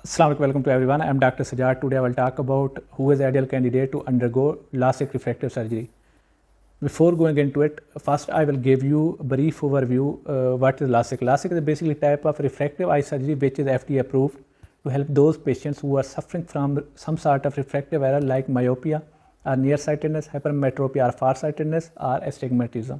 Assalamu alaikum, welcome to everyone. I am Dr. Sajjad. Today I will talk about who is the ideal candidate to undergo LASIK refractive surgery. Before going into it, first I will give you a brief overview what is LASIK. LASIK is basically a type of refractive eye surgery which is FDA approved to help those patients who are suffering from some sort of refractive error like myopia or nearsightedness, hypermetropia or farsightedness or astigmatism.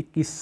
21